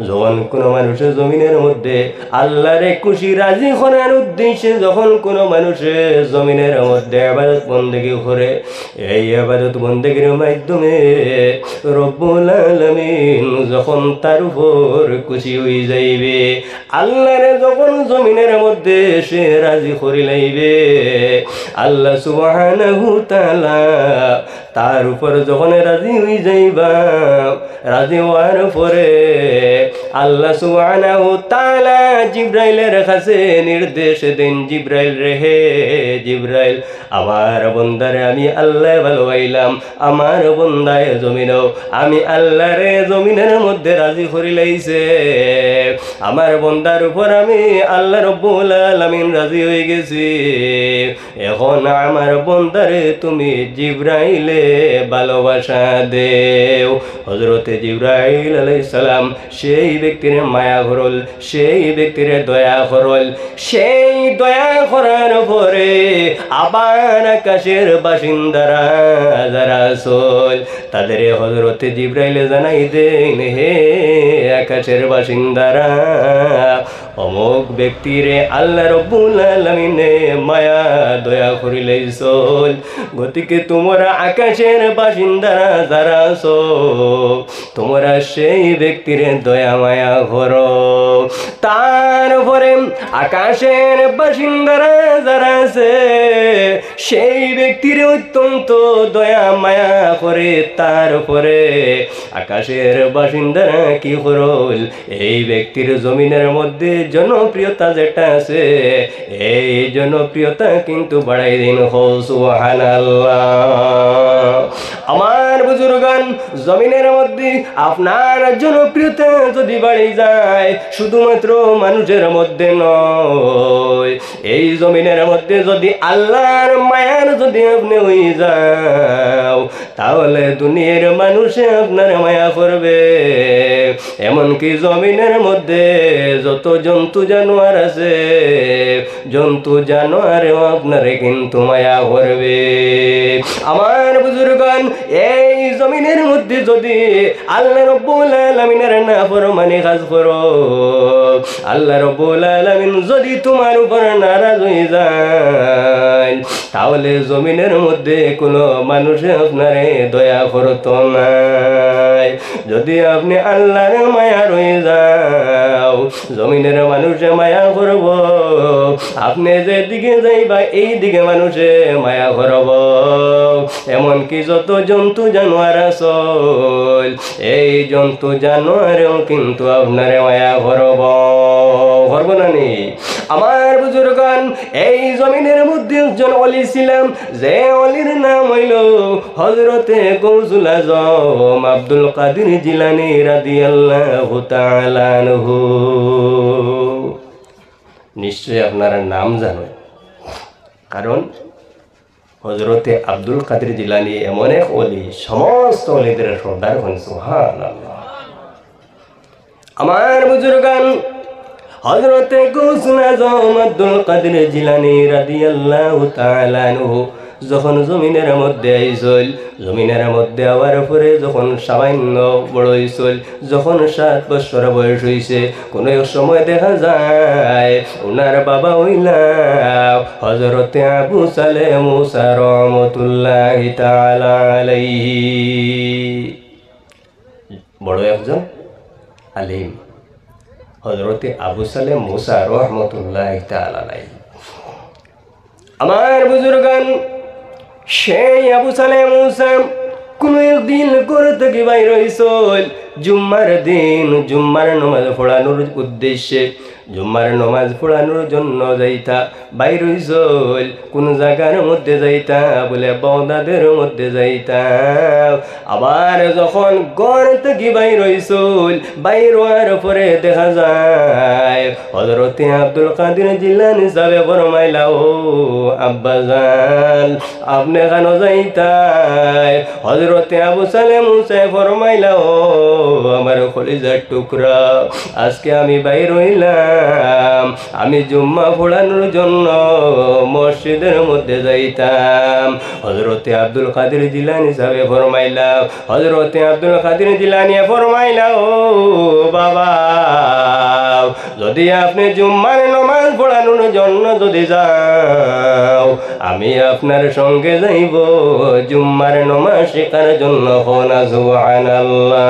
যখন কোনো মানুষের জমিনের মধ্যে আল্লাহরে খুশি রাজি করার উদ্দেশ্যে যখন কোনো মানুষের জমিনের মধ্যে ইবাদত বন্দেগী করে, এই ইবাদত বন্দেগীর মাধ্যমে রব্বুল আলামিন যখন তার উপর খুশি হয়ে যাইবে, আল্লাহরে যখন জমিনের মধ্যে সে রাজি করে লাইবে, আল্লাহ সুবহানাহু তাআলা তার উপর যখন রাজি হয়ে যাইবা, রাজি হওয়ার পরে আল্লাহ সুবহানাহু তাআলা জিবরাইলের কাছে নির্দেশ দেন, জিবরাইল রে, হে জিবরাইল, আমার বন্দারে আমি আল্লাহ ভালোবাইলাম, আমার বন্দায় জমিনও আমি আল্লাহরে জমিনের মধ্যে রাজি করে লাইছে, আমার বন্দার উপর আমি আল্লাহ রব্বুল আলামিন রাজি হয়ে গেছি, এখন আমার বন্দারে তুমি জিবরাইলে ভালোবাসা দেও। হযরতে জিবরাইল আলাইহিস সালাম সেই ব্যক্তির মায়া করল, সেই ব্যক্তির দয়া করল, সেই দয়া করার পরে আবার আকাশের বাসিন্দারা যারা আসল তাদের হযরতে জিবরাইলে জানাই দেন, হে আকাশের বাসিন্দারা, অমুক ব্যক্তিরে আল্লাহ রব্বুল আলামিনে মায়া দয়া করিলেইছল, গতিকে তোমরা আকাশের বাসিন্দারা যারা আছো তোমরা সেই ব্যক্তির দয়া মায়া করো। তারপরে আকাশের বাসিন্দারা যারা আছে সেই ব্যক্তির অত্যন্ত দয়া মায়া করে, তারপরে আকাশের বাসিন্দারা কি করল, এই ব্যক্তির জমিনের মধ্যে জনপ্রিয়তা যেটা আছে এই জনপ্রিয়তা কিন্তু বাড়াই দিন। সুবহানাল্লাহ। আমার বুজুর্গান, জমিনের মধ্যে আপনার জনপ্রিয়তা যদি বাড়ে যায় শুধুমাত্র মানুষের মধ্যে নয়, এই জমিনের মধ্যে যদি আল্লাহর মায়ার যদি আপনি হয়ে যাও তাহলে দুনিয়ার মানুষে আপনার মায়া করবে, এমনকি জমিনের মধ্যে যত জন্তু জানোয়ার আছে জন্তু জানোয়ারেও আপনারে কিন্তু মায়া করবে। আমার বুজুর্গান, এই জমিনের মধ্যে যদি আল্লাহ রব্বুল আলামিনের নাফরমানি কাজ করো, আল্লাহ রব্বুল আলামিন যদি তোমার উপর নারাজ হয়ে যায় তাহলে জমিনের মধ্যে কোনো মানুষে আপনারে দয়া করতো না। যদি আপনি আল্লাহর মায়া রয়ে যাও জমিনের মানুষে মায়া করব, আপনি যে দিকে যাইবা এই দিকে মানুষে মায়া করব, এমনকি যত জন্তু জানোয়ার আসল এই জন্তু জানোয়ারেও কিন্তু আপনারে মায়া করব, করব না নি? আমার বুজুর্গান, এই জমিনের মধ্যে একজন ওলি ছিলাম, যে ওলির নাম হইল হযরতে গৌসুল আজম আব্দুল কাদের জিলানী রাদিয়াল্লাহু তাআলা আনহু। নিশ্চয়ই আপনারা নাম জানেন, কারণ হযরতে আব্দুল কাদের জিলানী এমন এক ওলি, সমস্ত ওলিদের সর্দার হন। সুবহানাল্লাহ। আমার বুজুর্গান, হযরতে গৌসুল আজম আব্দুল কাদের জিলানী রাদিয়াল্লাহু তাআলা আনহু যখন জমিনের মধ্যে আইসল, জমিনের মধ্যে আওয়ার পরে যখন সামান্য বড় হইসল, যখন 7 বছর বয়স হইছে, কোনো এক সময় দেখা যায় ওনার বাবা হইলা হযরতে আবু সালেহ মুসা রাহমাতুল্লাহি তাআলা আলাইহি, বড় একজন আলিম হযরতে আবু সালেহ মুসা রাহমাতুল্লাহি তাআলা আলাইহি। আমার বুজুর্গান, সেই আবু সালেহ মুসা কোন একদিন ঘর থেকে বাইর হইছিল, জুম্মার দিন জুম্মার নামাজ পড়ানোর উদ্দেশ্যে, জুম্মার নামাজ পড়ানোর জন্য যাইতা বাইর হইছিল। কোন জায়গার মধ্যে যাইতা বলে বৌদাদের মধ্যে যাইতা। আবার যখন ঘর থেকে বাইর হইছিল, বাইর হওয়ার পরে দেখা যায় হযরতে আব্দুল কাদের জিলানী সাহেব ফরমাইলা, ও আব্বাজান আপনি কেন যাইতাই? হযরতে আবু সালেহ মুসা ফরমাইলা, ও আমার কলিজার টুকরা, আজকে আমি বাইর হইলাম, আমি জুম্মা পড়ানোর জন্য মসজিদের মধ্যে যাইতাম। হযরতে আব্দুল কাদের জিলানী সাহেব ফরমাইলা, হযরতে আব্দুল কাদের জিলানী ফরমাইলা, ও বাবা যদি আপনি জুম্মার নামাজ পড়ানোর জন্য যদি যাও, আমি আপনার সঙ্গে যাইব জুম্মার নামাজ শেখার জন্য। হনা সুবহানাল্লাহ।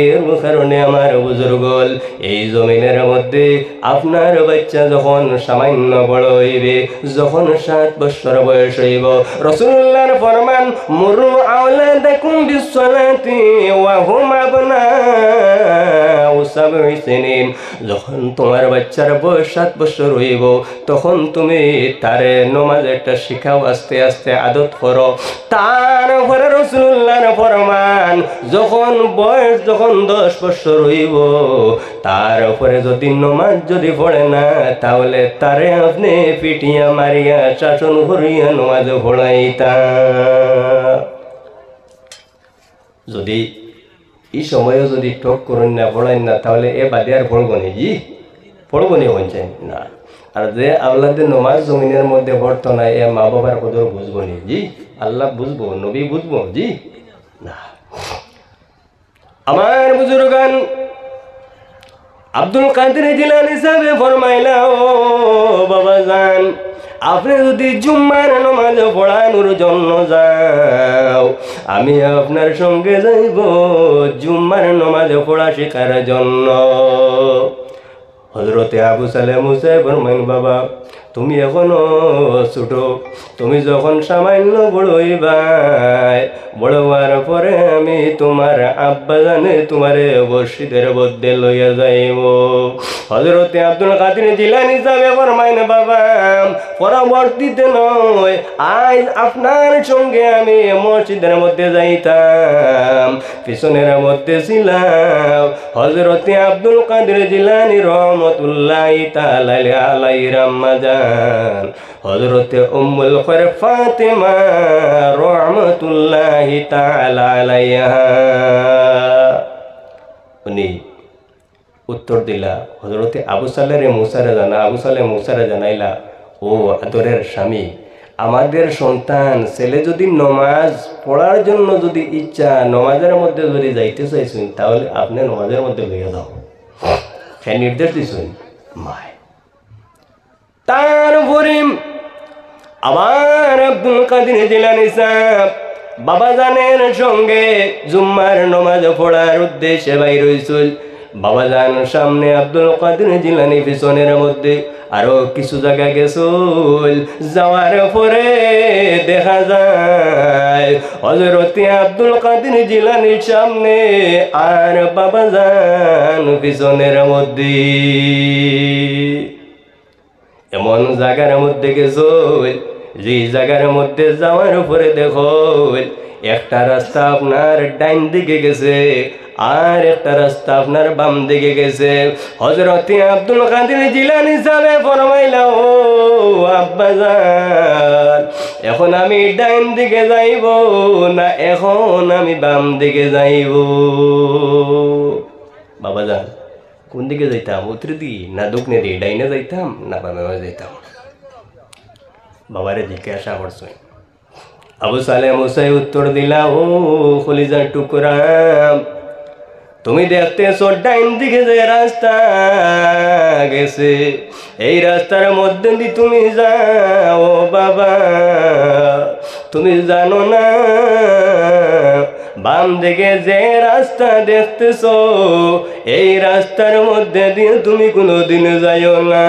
এর কারণে আমার বুজুর্গল, এই জমিনের মধ্যে আপনার বাচ্চা যখন সামান্য বড় হইবে, যখন 7 বছর বয়স হইব, রাসূলুল্লাহর ফরমান মুরু আওলাদাকুম বিসসালাতি ওয়া হুম আবনাউ সাবঈ সিনিন। যখন তোমার বাচ্চার বয়স 7 বছর হইব, তখন তুমি তারে নামাজটা শিখাও, আস্তে আস্তে আদত করো। তারপরে রাসূলুল্লাহর ফরমান যখন বয়স যখন 10 বছর হইব, তারপরে যদি নামাজ যদি পড়ে না, তাহলে তারে আপনি পিটিয়া মারিয়া শাসন করিয়া নামাজ পড়াইতা। যদি এই সময়ও যদি টক করেন না, পড়াইন না, তাহলে এ বাদে আর পড়বো নি, জি পড়বো নি বলছেন না। আর যে আওলাদের নমাজ জমিনের মধ্যে পড়তো না, এ মা বাবার কদর বুঝবো নি, জি আল্লাহ বুঝবো, নবী বুঝবো, জি না। আমার বুজুর্গান আব্দুল কাদের জিলানী সাহেব ফরমাইলা, ও বাবা জান, আপনি যদি জুম্মার নামাজ পড়ানোর জন্য যাও, আমি আপনার সঙ্গে যাইব জুম্মার নামাজ পড়া শেখার জন্য। হযরতে আবু সালেহ মুসা ফরমাইন, বাবা তুমি এখনো ছোট, তুমি যখন সামান্য বড় হইবাই, বড় হওয়ার পরে আমি তোমার আব্বা জানে তোমারে মসজিদের মধ্যে লইয়া যাইব। হযরতে আব্দুল কাদের জিলানী সাহেব ফরমাইন, বাবা পরবর্তীতে নয়, আজ আপনার সঙ্গে আমি মসজিদের মধ্যে যাইতাম, পিছনের মধ্যে ছিলাম হযরতে আব্দুল কাদের জিলানী রহমতুল্লাহি তাআলা আলাইহি আম্মা জান হযরতে উম্মুল খৈর ফাতেমা রহমতুল্লাহি তাআলা আলাইহা। উনি উত্তর দিলা, হযরতে আবু সালেহ মুসারে জানা, আবু সালেহ মুসারে জানাইলা, ও আদরের স্বামী, আমাদের সন্তান ছেলে যদি নমাজ পড়ার জন্য যদি ইচ্ছা, নমাজের মধ্যে যদি যাইতে চাইছেন, তাহলে আপনি নমাজের মধ্যে লইয়া যাও, সে নির্দেশ দিছেন মায়। তারপরে আবার আব্দুল কাদের জিলানী সাহেব বাবা জানের সঙ্গে জুম্মার নামাজ পড়ার উদ্দেশ্যে বাইর হইছিল। বাবা জান সামনে, আব্দুল কাদের জিলানী পিছনের মধ্যে। আরো কিছু জায়গা গেছিল, যাওয়ার পরে দেখা যায় হযরতে আব্দুল কাদের জিলানীর সামনে আর বাবা জান পিছনের মধ্যে। এমন জায়গার মধ্যে গেছিল, যে জায়গার মধ্যে যাওয়ার পরে দেখো একটা রাস্তা আপনার ডাইন দিকে গেছে, আর একটা রাস্তা আপনার বাম দিকে গেছে। হযরতে আব্দুল কাদের জিলানী সাহেব ফরমাইলা, ও আব্বা জান, এখন আমি ডাইন দিকে যাইব না এখন আমি বাম দিকে যাইব? বাবা জান কোন দিকে যাইতাম, উত্তর দিকে না দক্ষিণে দিকে, ডাইনে যাইতাম না বামে যাইতাম? বাবারে জিজ্ঞাসা করছেন। আবু সালেহ মুসা উত্তর দিলা, ও কলিজার টুকরা, তুমি দেখতেছো ডাইন দিকে যে রাস্তা গেছে, এই রাস্তার মধ্যে দিয়ে তুমি যাও বাবা, তুমি জানো না বাম দিকে যে রাস্তা দেখতেছো, এই রাস্তার মধ্যে দিয়ে তুমি কোনোদিন যাইও না।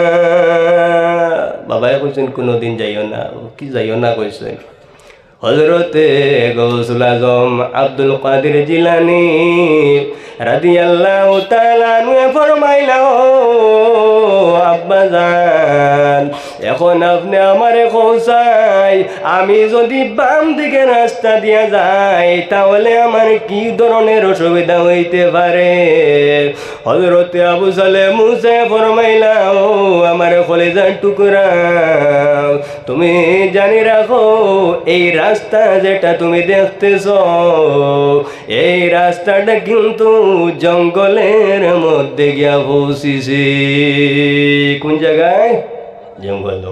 বাবাই কইছেন কোনোদিন যাইও না, কি যাইও না কইছেন? হযরতে গৌসুল আজম আব্দুল কাদের জিলানী রাদিয়াল্লাহু তাআলা আনহু ফরমাইলা, ও আব্বা জান, এখন আপনি আমারে কওসাই, আমি যদি বাম দিকে রাস্তা দিয়া যাই তাহলে আমার কি ধরনের অসুবিধা হইতে পারে? হযরতে আবু সালেহ মুসা ফরমাইলা, ও আমার কলিজার টুকরা, তুমি জানি রাখো এই রাস্তা যেটা তুমি দেখতেছো, এই রাস্তাটা কিন্তু জঙ্গলের মধ্যে গিয়া পৌঁছিছে। কোন জায়গায়? জঙ্গল।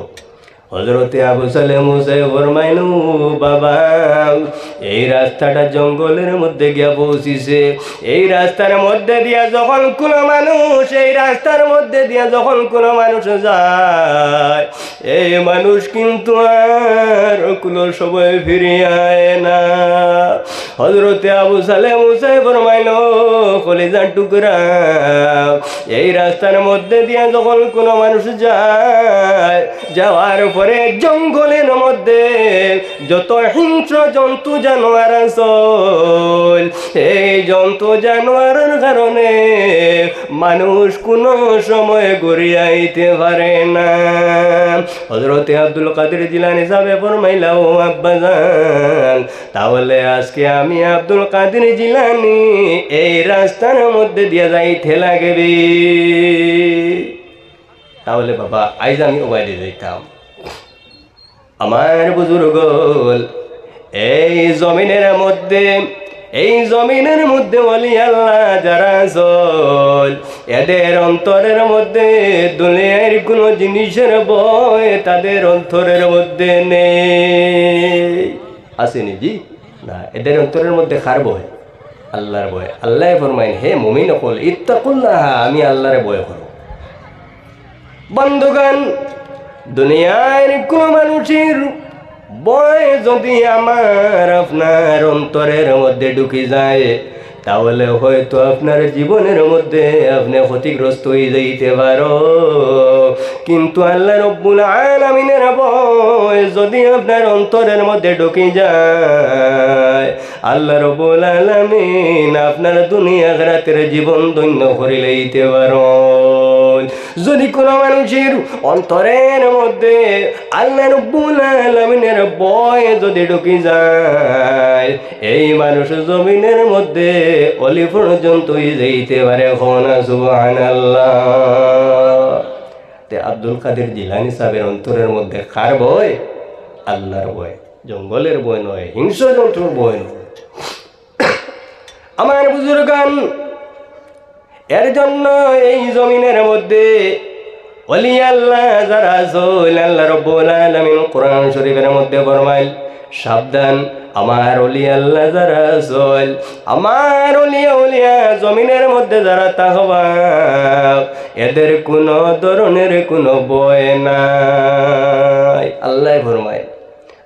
হযরতে আবু সালেহ মুসা ফরমাইলো বাবা এই রাস্তাটা জঙ্গলের মধ্যে গিয়া পৌঁছিছে এই রাস্তার মধ্যে দিয়া যখন কোনো মানুষ এই রাস্তার মধ্যে দিয়া যখন কোনো মানুষ যায় এই মানুষ কিন্তু আর কোনো সময় ফিরে আয় না হযরতে আবু সালেহ মুসা ফরমাইলো কলিজার টুকরা এই রাস্তার মধ্যে দিয়া যখন কোনো মানুষ যায় যাওয়ার পরে জঙ্গলের মধ্যে যত হিংস্র জন্তু জানোয়ার আছে এই জন্তু জানোয়ারের কারণে মানুষ কোনো সময় ঘুরিয়ে আইতে পারে না হযরতে আব্দুল কাদের জিলানী সাহেব ফরমাইলা ও আব্বাজান তাহলে আজকে আমি আব্দুল কাদের জিলানী এই রাস্তার মধ্যে দিয়ে যাইতে লাগবে তাহলে বাবা আইজ আমি ওবাইদে যাইতাম আমার বুজুর্গ এই জমিনের মধ্যে ওলি আল্লাহ যারা চল এদের অন্তরের মধ্যে দুনিয়ার কোনো জিনিসের ভয় তাদের অন্তরের মধ্যে নেই আসেনি জি না এদের অন্তরের মধ্যে কার ভয় আল্লাহর ভয় আল্লাহ ফরমাইন হে মুমিন সকল ইত্তাকুল্লাহ আমি আল্লাহর ভয় করো বন্ধুগণ দুনিয়ার কোন মানুষের ভয় যদি আমার আপনার অন্তরের মধ্যে ঢুকে যায় তাহলে হয়তো আপনার জীবনের মধ্যে আপনি ক্ষতিগ্রস্ত হয়ে যাইতে পারো কিন্তু আল্লাহ রব্বুল আলামিনের ভয় যদি আপনার অন্তরের মধ্যে ঢুকে যায় আল্লাহ রব্বুল আলামিন আপনার দুনিয়া আখিরাতের জীবন ধন্য করে লইতে পারো যদি কোনো মানুষের অন্তরের মধ্যে আল্লাহ রব্বুল আলামিনের ভয় যদি ঢুকে যায় এই মানুষ জমিনের মধ্যে অলি পর্যন্ত যাইতে পারে সুবহানাল্লাহ তে আব্দুল কাদের জিলানী সাহেবের অন্তরের মধ্যে কার ভয় আল্লাহর ভয় জঙ্গলের ভয় নয় হিংস্র জন্তুর ভয় নয় আমার বুজুর্গান এর জন্য এই জমিনের মধ্যে ওলি আল্লাহ যারা আছে আল্লাহ রাব্বুল আলামিন কোরআন শরীফের মধ্যে ফরমাইল সাবধান আমার ওলি আল্লাহ যারা আছে আমার ওলিয়া জমিনের মধ্যে যারা তাকওয়া এদের কোনো ধরনের কোনো ভয় নাই আল্লাহ ফরমায়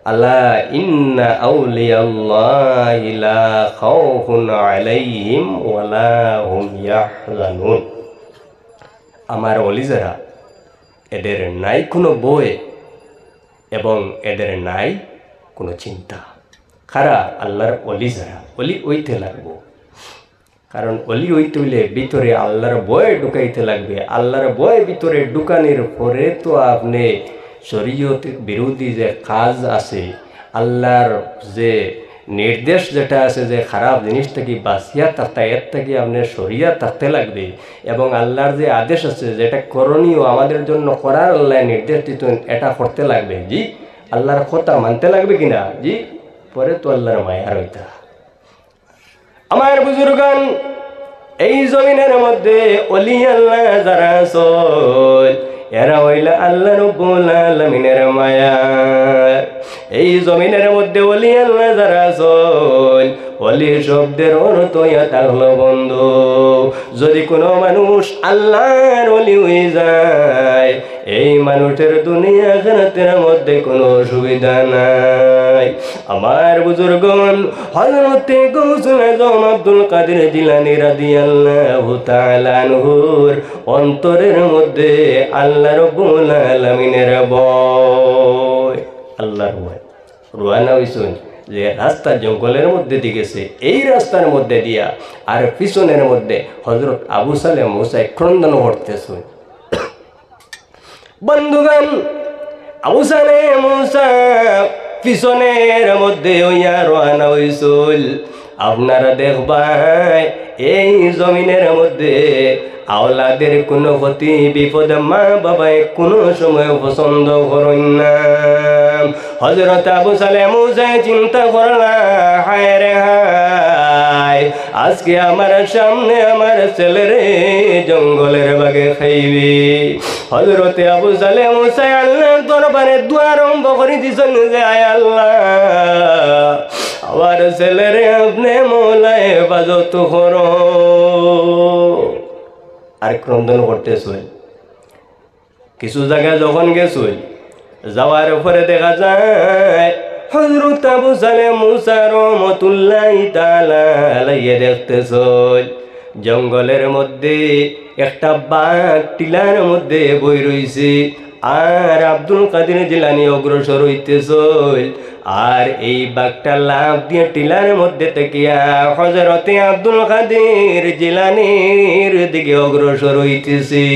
আল্লাহ ইন্না আউলিয়াল্লাহি লা খাউফুন আলাইহিম ওয়ালা হুম ইয়াহজানুন আমার ওলি যারা এদের নাই কোনো ভয় এবং এদের নাই কোনো চিন্তা খারা আল্লাহর ওলি যারা ওলি ওইতে লাগবো কারণ ওলি ওইতে হইলে ভিতরে আল্লাহর ভয় ঢুকাইতে লাগবে আল্লাহর ভয় ভিতরে ঢুকানোর পরে তো আপনি শরীয়ত বিরোধী যে কাজ আছে আল্লাহর যে নির্দেশ যেটা আছে যে খারাপ জিনিস থেকে বাঁচিয়া থাকতে এর থেকে আপনার সরিয়া থাকতে লাগবে এবং আল্লাহর যে আদেশ আছে যেটা করণীয় আমাদের জন্য করার আল্লাহ নির্দেশ দিতেন এটা করতে লাগবে জি আল্লাহর কথা মানতে লাগবে কিনা জি পরে তো আল্লাহর মায়ার হইতা আমার বুজুর্গান এই জমিনের মধ্যে ওলি আল্লাহ যারা আছে এরা হইলা আল্লাহ রাব্বুল আলামিনের মায়া এই জমিনের মধ্যে ওলি আল্লাহ যারা আছে ওলি শব্দের অর্থ এটা হলো বন্ধু যদি কোনো মানুষ আল্লাহর ওলি হয়ে যায় এই মানুষের দুনিয়া আখিরাতের মধ্যে কোনো অসুবিধা নাই আমার বুজুর্গগণ হযরতে গৌসুল আজম আব্দুল কাদের জিলানী রাদিয়াল্লাহু তাআলা আনহুর অন্তরের মধ্যে আল্লাহ রাব্বুল আলামিনের ভয় আল্লাহর ভয় রওনা হইছেন যে রাস্তা জঙ্গলের মধ্যে দিয়েছে এই রাস্তার মধ্যে দিয়া আর পিছনের মধ্যে হযরত আবু সালেহ মুসা ক্রন্দন করতেছে বন্ধুগণ আবু সালেহ মুসা পিছনের মধ্যে হইয়া রওনা হইছিল আপনারা দেখবাই এই জমিনের মধ্যে আওলাদের কোনো ক্ষতি বিপদ মা বাবায় কোনো সময় পছন্দ করেন না হযরত আবু সালেহ মুসা চিন্তা করলা হায় রে হায় আজকে আমার সামনে আমার ছেলেরে জঙ্গলের বাগে খাইবে হযরতে আবু সালেহ মুসা আল্লাহর দরবারে দোয়া আরম্ভ করে দিছেন যে আয় আল্লাহ আমার ছেলেরে আপনি মওলা হেফাজত করো। আর ক্রন্দন করতেছেন। কিছু জায়গায় যখন গেছুন যাওয়ার পরে দেখা যায় হযরত আবু সালেহ মুসা রাহমাতুল্লাহি তাআলা আলাইহি দেখতেছেন জঙ্গলের মধ্যে একটা বাঘ টিলার মধ্যে বই রইছে আর আব্দুল কাদের জিলানী অগ্রসর হইতেছেন আর এই বাঘটা লাফ দিয়ে টিলার মধ্যে তাকিয়া হযরতে আব্দুল কাদের জিলানীর দিকে অগ্রসর হইতেছে।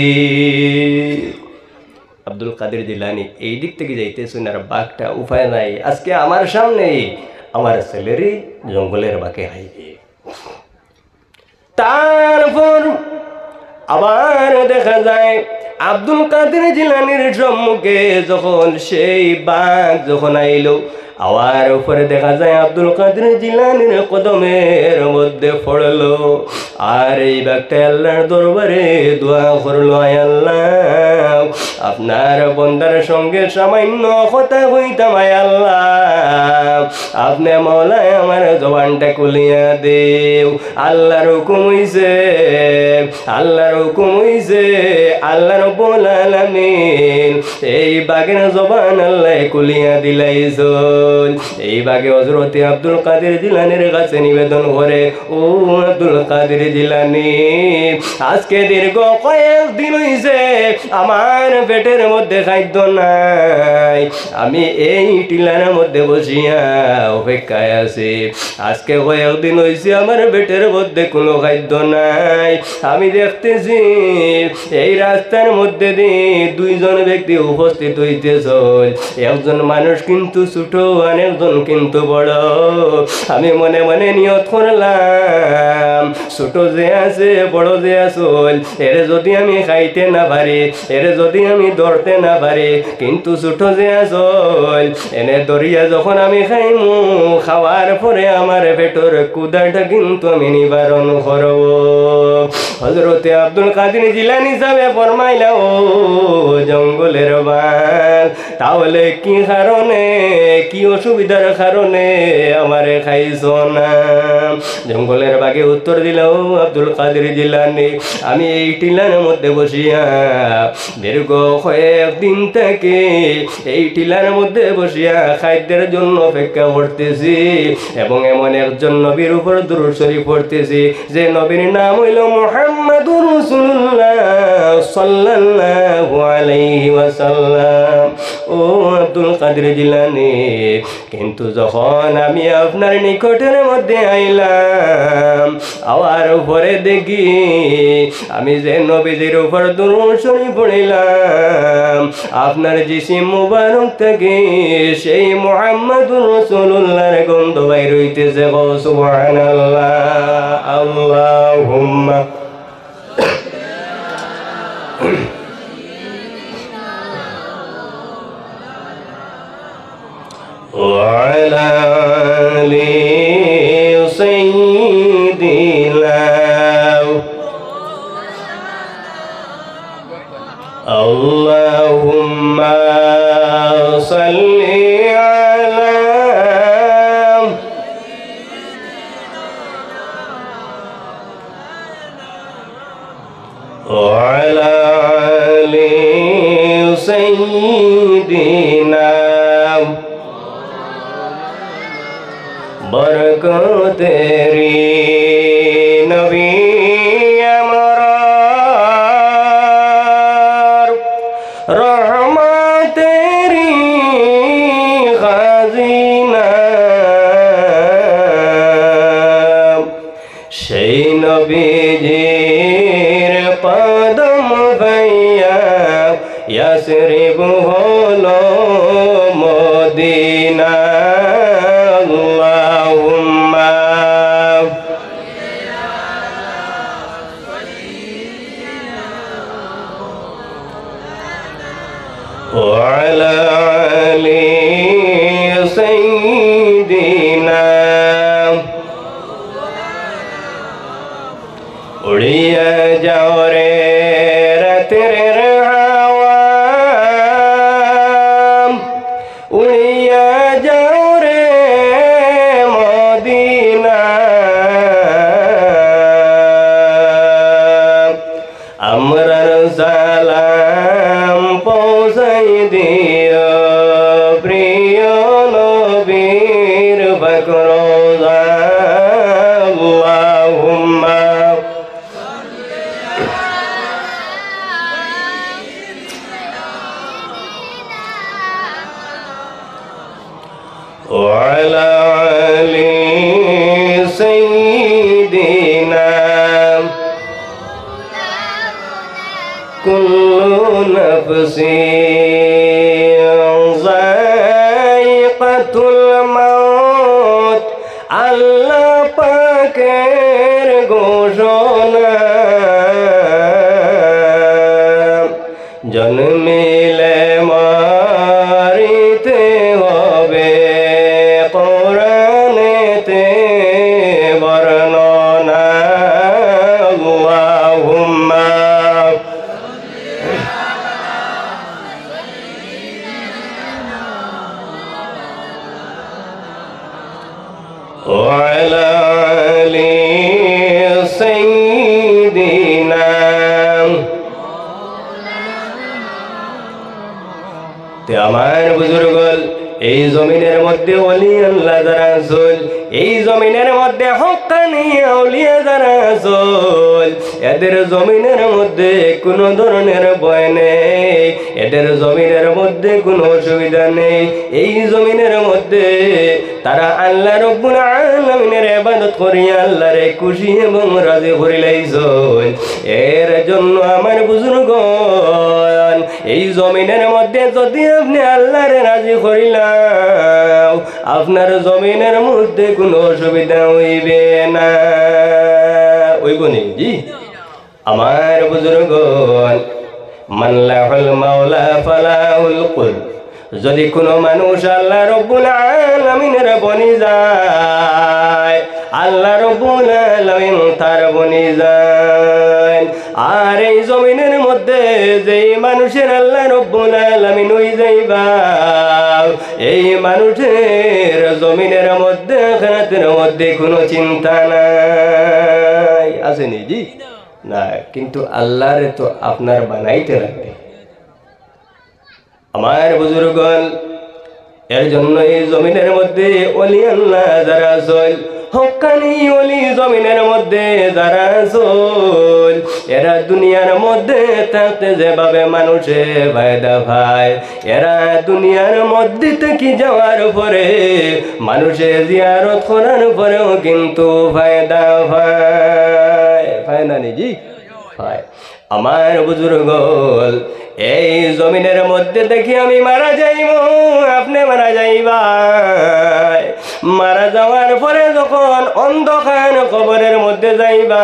আব্দুল কাদের জিলানী এই দিক থেকে যাইতেছেন আর বাঘটা উপায় নাই, আজকে আমার সামনে আমার ছেলেরই জঙ্গলের বাঘে হাইবে। তারপর আবার দেখা যায় আব্দুল কাদের জিলানীর সম্মুখে যখন সেই বাঘ যখন আইল আওয়ার উপরে দেখা যায় আব্দুল কাদের জিলানীর কদমের মধ্যে পড়লো আর এই বাঘটা আল্লাহর দরবারে দোয়া করলো আয় আল্লাহ আপনার বন্দার সঙ্গে সামান্য কথা কইতাম আয় আল্লাহ আপনি মওলা আমার জবানটা খুলিয়া দেও। আল্লাহর হুকুম হইছে আল্লাহর হুকুম হইছে আল্লাহ রাব্বুল আলামিন এই বাঘের জবান আল্লাহ খুলিয়া দিলাইছেন। এই বাঘে হযরতে আব্দুল কাদের জিলানীর কাছে নিবেদন করে ও আব্দুল কাদের জিলানী আজকে দীর্ঘ কয়েকদিন হইছে আমার পেটের মধ্যে খাদ্য নাই, আমি এই টিলার মধ্যে বসিয়া অপেক্ষায় আছি। আজকে কয়েকদিন হইছে আমার পেটের মধ্যে কোনো খাদ্য নাই। আমি দেখতেছি এই রাস্তার মধ্যে দিয়ে দুইজন ব্যক্তি উপস্থিত হইতেছেন, একজন মানুষ কিন্তু ছোট আর একজন কিন্তু বড়। আমি মনে মনে নিয়ত করলাম ছোট যে আছে বড় যে আসল এরে যদি আমি খাইতে না পারি এরে যদি আমি ধরতে না পারি কিন্তু ছোট যে আসল এনে ধরিয়া যখন আমি খাইমু খাওয়ার পরে আমার পেটের ক্ষুধাটা কিন্তু আমি নিবারণ করব। হযরতে আব্দুল কাদের জিলানী সাহেব ফরমাইলা ও জঙ্গলের বাঘ তাহলে কি কারণে কি অসুবিধার কারণে আমারে খাইছো না? জঙ্গলের বাঘে উত্তর দিল ও আব্দুল কাদের জিলানী আমি এই টিলার মধ্যে বসিয়া দীর্ঘ কয়েকদিন থেকে এই টিলার মধ্যে বসিয়া খাদ্যের জন্য অপেক্ষা করতেছি এবং এমন একজন নবীর উপর দুরূদ শরীফ পড়তেছি যে নবীর নাম হইল মুহাম্মাদুর রাসূলুল্লাহ সাল্লাল্লাহু আলাইহি ওয়াসাল্লাম। ও আব্দুল কাদের জিলানী কিন্তু যখন আমি আপনার নিকটের মধ্যে আইলাম আওয়ার উপরে দেখি আমি যে নবীজির উপর দুরূদ শরীফ পড়িলাম আপনার জিসিম মুবারক থেকে সেই মুহাম্মাদুর রাসূলুল্লাহর গন্ধ বাইর হইতেছে। সুবহানাল্লাহ আল্লাহুম্মা وعلى آل سيدنا اللهم صل على وعلى آل سيدنا बरकत तेरी नबी अमरार रहमत तेरी खाजिना সেই নবীজির কদম ভাইয়া ইয়াসরিব হলো মদিনা। وعلى آل سيدنا उड़िया जाओ रे रातेर हावा আমরার সালাম পৌঁছাই দিও প্রিয় নবীর ফকরোজা আল্লাহুম্মা وعلى آل سيدنا كل نفس ذائقة الموت আল্লাহ পাকের ঘোষণা জন্মিলে মারিতে হবে কোরআনেতে বর্ণনা আল্লাহুম্মা وعلى آل سيدنا তে আমার বুজুর্গল এই জমিনের মধ্যে ওলি আল্লাহ যারা আছেন এই জমিনের মধ্যে হক্কানি আউলিয়া যারা আছেন এদের জমিনের মধ্যে কোনো ধরনের ভয় নেই এদের জমিনের মধ্যে কোনো অসুবিধা নেই এই জমিনের মধ্যে তারা আল্লাহ রব্বুল আলামিনের ইবাদত করিয়া আল্লাহরে খুশি এবং রাজি করিলাইছেন এর জন্য আমার বুজুর্গণ এই জমিনের মধ্যে যদি আপনি আল্লাহরে রাজি করিলাম আপনার জমিনের মধ্যে কোনো অসুবিধা হইবে না হইব নি জি আমার বুজুর্গণ মাল্লাহুল মাওলা ফালাহুল কুল যদি কোনো মানুষ আল্লাহ রব্বুল আলামিনের বনি যায় আল্লাহ রব্বুল আলামিন তার বনি যায় আর এই জমিনের মধ্যে যেই মানুষের আল্লাহ রব্বুল আলামিন হই যাইবা এই মানুষের জমিনের মধ্যে আখিরাতের মধ্যে কোনো চিন্তা নাই আছে নি জি না কিন্তু আল্লাহরে তো আপনার বানাইতে লাগবে আমার বুজুর্গণ এর জন্য এই জমিনের মধ্যে ওলি আল্লাহ যারা আছেন হক্কানি ওলি জমিনের মধ্যে যারা আছেন এরা দুনিয়ার মধ্যে থাকতে যেভাবে মানুষে ফায়দা পায় এরা দুনিয়ার মধ্যে থেকে যাওয়ার পরে মানুষে জিয়ারত করার পরেও কিন্তু ফায়দা পায় না জি পায় আমার বুজুর্গল এই জমিনের মধ্যে দেখি আমি মারা যাইব আপনি মারা যাইবা মারা যাওয়ার পরে যখন অন্ধকার কবরের মধ্যে যাইবা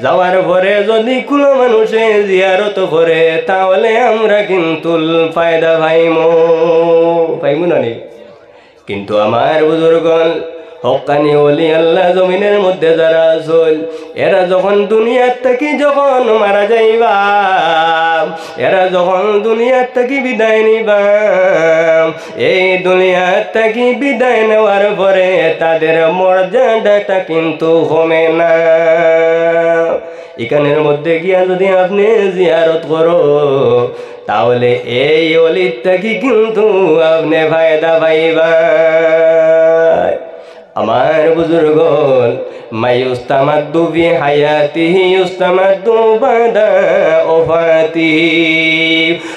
যাওয়ার পরে যদি কোনো মানুষে জিয়ারত করে তাহলে আমরা কিন্তু ফায়দা পাইমু না নি কিন্তু আমার বুজুর্গণ হক্কানি ওলি আল্লাহ জমিনের মধ্যে যারা আছেন এরা যখন দুনিয়ার থেকে যখন মারা যাইবা এরা যখন দুনিয়ার থেকে বিদায় নিবা এই দুনিয়ার থেকে বিদায় নেওয়ার পরে তাদের মর্যাদাটা কিন্তু কমে না এখানের মধ্যে গিয়া যদি আপনি জিয়ারত করো তাহলে এই ওলির থেকে কিন্তু আপনি ফায়দা পাইবা আমার বুজুর্গণ মায়ুস্তামাদ্দু ফি হায়াতিহি ইউস্তামাদ্দু বাদা ওফাতিহি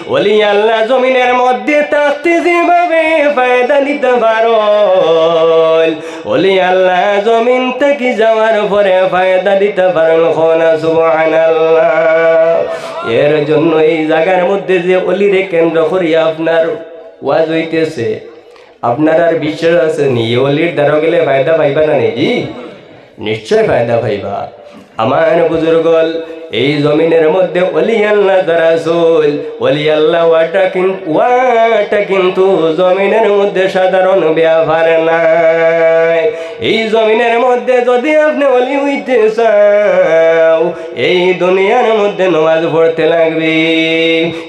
ওলি আল্লাহ জমিনের মধ্যে থাকতে যেভাবে ফায়দা নিতে পারো ওলি আল্লাহ জমিন থেকে যাওয়ার পরে ফায়দা দিতে পারেন না সুবহানাল্লাহ এর জন্য এই জায়গার মধ্যে যে ওলিরে কেন্দ্র করিয়া আপনার ওয়াজ হইতেছে আপনার আর বিশ্বাস আছে নি ওলির দ্বারা গেলে ফায়দা পাইবা না জি নিশ্চয় ফায়দা পাইবা আমার বুজুর্গল এই জমিনের মধ্যে ওলি আল্লাহ যারা আছেন ওলি আল্লাহ ওয়াটা কিন্তু জমিনের মধ্যে সাধারণ ব্যাপার নাই এই জমিনের মধ্যে যদি আপনি ওলি হইতে চাও এই দুনিয়ার মধ্যে নামাজ পড়তে লাগবে